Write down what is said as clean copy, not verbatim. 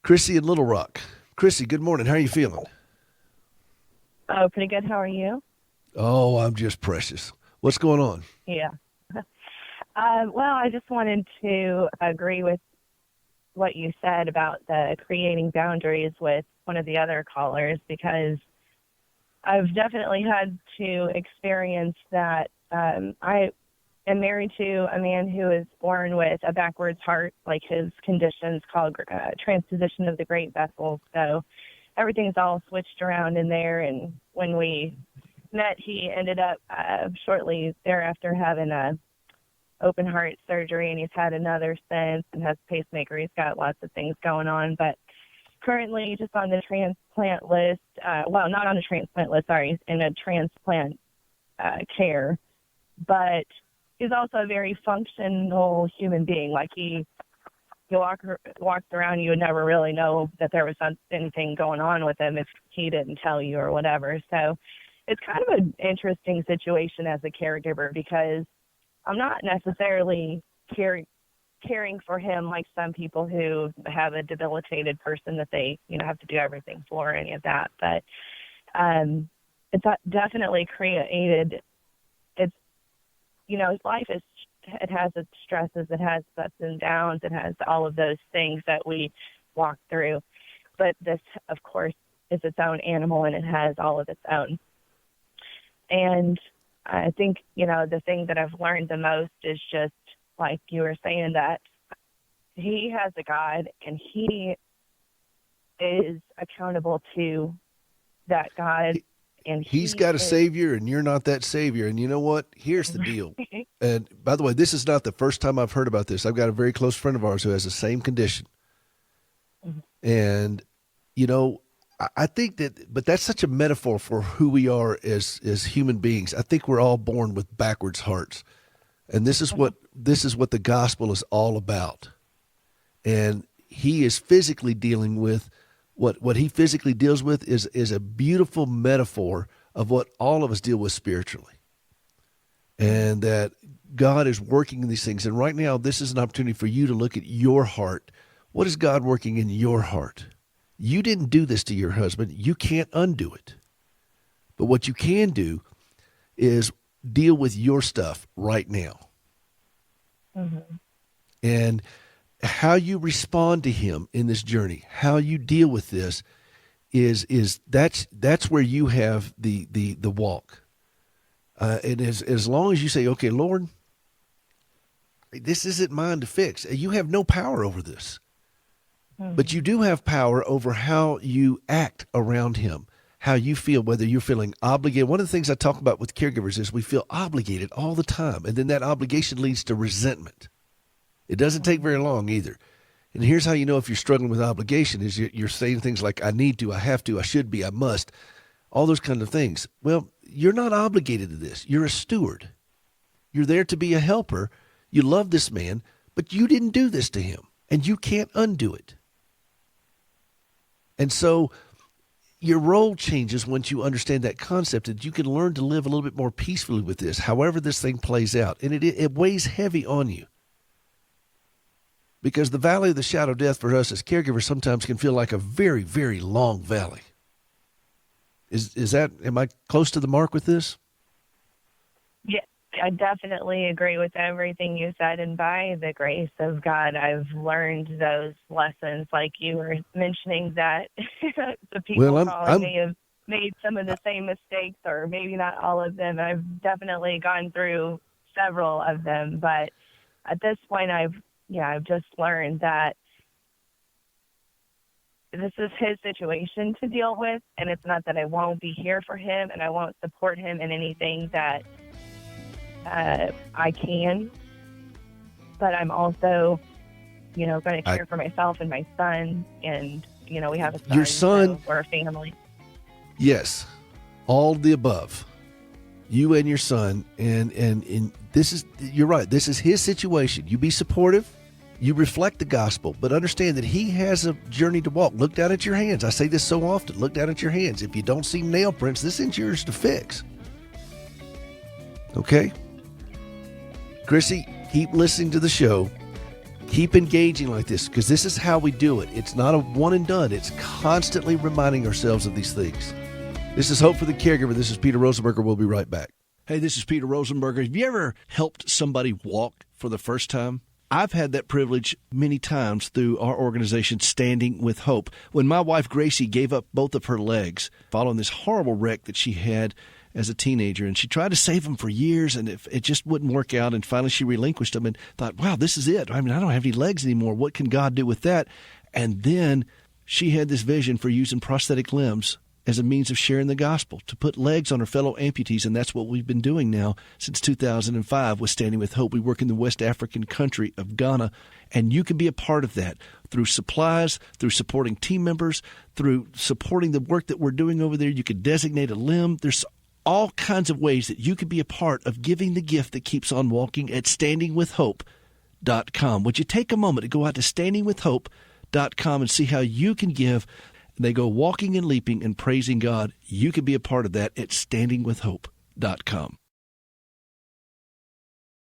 Chrissy in Little Rock. Chrissy, good morning. How are you feeling? Oh, pretty good. How are you? Oh, I'm just precious. What's going on? Yeah. Well, I just wanted to agree with what you said about the creating boundaries with one of the other callers because I've definitely had to experience that. I am married to a man who is born with a backwards heart, like his condition's called transposition of the great vessels. So everything's all switched around in there. And when we met, he ended up shortly thereafter having a open heart surgery, and he's had another since and has a pacemaker. He's got lots of things going on, but currently just on the transplant list, well, not on the transplant list, sorry, he's in a transplant care, but he's also a very functional human being. Like he walks around, you would never really know that there was anything going on with him if he didn't tell you or whatever. So it's kind of an interesting situation as a caregiver because I'm not necessarily caring for him like some people who have a debilitated person that they, have to do everything for or any of that. But it's definitely created, his life it has its stresses, it has ups and downs, it has all of those things that we walk through. But this, of course, is its own animal and it has all of its own. And I think, the thing that I've learned the most is just like you were saying, that he has a God and he is accountable to that God. And he's got a savior and you're not that savior. And you know what? Here's the deal. And by the way, this is not the first time I've heard about this. I've got a very close friend of ours who has the same condition. Mm-hmm. And, I think but that's such a metaphor for who we are as human beings. I think we're all born with backwards hearts. And this is what the gospel is all about. And he is physically dealing with what he physically deals with is a beautiful metaphor of what all of us deal with spiritually. And that God is working in these things. And right now, this is an opportunity for you to look at your heart. What is God working in your heart? You didn't do this to your husband. You can't undo it. But what you can do is deal with your stuff right now. Mm-hmm. And how you respond to him in this journey, how you deal with this is that's where you have the walk. And as long as you say, okay, Lord, this isn't mine to fix. You have no power over this. Mm-hmm. But you do have power over how you act around him, how you feel, whether you're feeling obligated. One of the things I talk about with caregivers is we feel obligated all the time. And then that obligation leads to resentment. It doesn't take very long either. And here's how you know if you're struggling with obligation is you're saying things like, I need to, I have to, I should be, I must, all those kind of things. Well, you're not obligated to this. You're a steward. You're there to be a helper. You love this man, but you didn't do this to him, and you can't undo it. And so your role changes once you understand that concept, and you can learn to live a little bit more peacefully with this, however this thing plays out. And it weighs heavy on you. Because the valley of the shadow of death for us as caregivers sometimes can feel like a very, very long valley. Am I close to the mark with this? Yeah, I definitely agree with everything you said. And by the grace of God, I've learned those lessons. Like you were mentioning that the people calling me have made some of the same mistakes, or maybe not all of them. I've definitely gone through several of them. But at this point, I've just learned that this is his situation to deal with, and it's not that I won't be here for him and I won't support him in anything that I can, but I'm also, going to care for myself and my son, and, we have a son. Your son, so we're a family. Yes, all the above. You and your son, and this is, you're right, this is his situation. You be supportive. You reflect the gospel, but understand that he has a journey to walk. Look down at your hands. I say this so often. Look down at your hands. If you don't see nail prints, this is yours to fix. Okay? Chrissy, keep listening to the show. Keep engaging like this, because this is how we do it. It's not a one and done. It's constantly reminding ourselves of these things. This is Hope for the Caregiver. This is Peter Rosenberger. We'll be right back. Hey, this is Peter Rosenberger. Have you ever helped somebody walk for the first time? I've had that privilege many times through our organization, Standing with Hope. When my wife, Gracie, gave up both of her legs following this horrible wreck that she had as a teenager, and she tried to save them for years, and it just wouldn't work out, and finally she relinquished them and thought, wow, this is it. I mean, I don't have any legs anymore. What can God do with that? And then she had this vision for using prosthetic limbs as a means of sharing the gospel, to put legs on her fellow amputees, and that's what we've been doing now since 2005 with Standing with Hope. We work in the West African country of Ghana, and you can be a part of that through supplies, through supporting team members, through supporting the work that we're doing over there. You could designate a limb. There's all kinds of ways that you could be a part of giving the gift that keeps on walking at standingwithhope.com. Would you take a moment to go out to standingwithhope.com and see how you can give? They go walking and leaping and praising God. You can be a part of that at standingwithhope.com.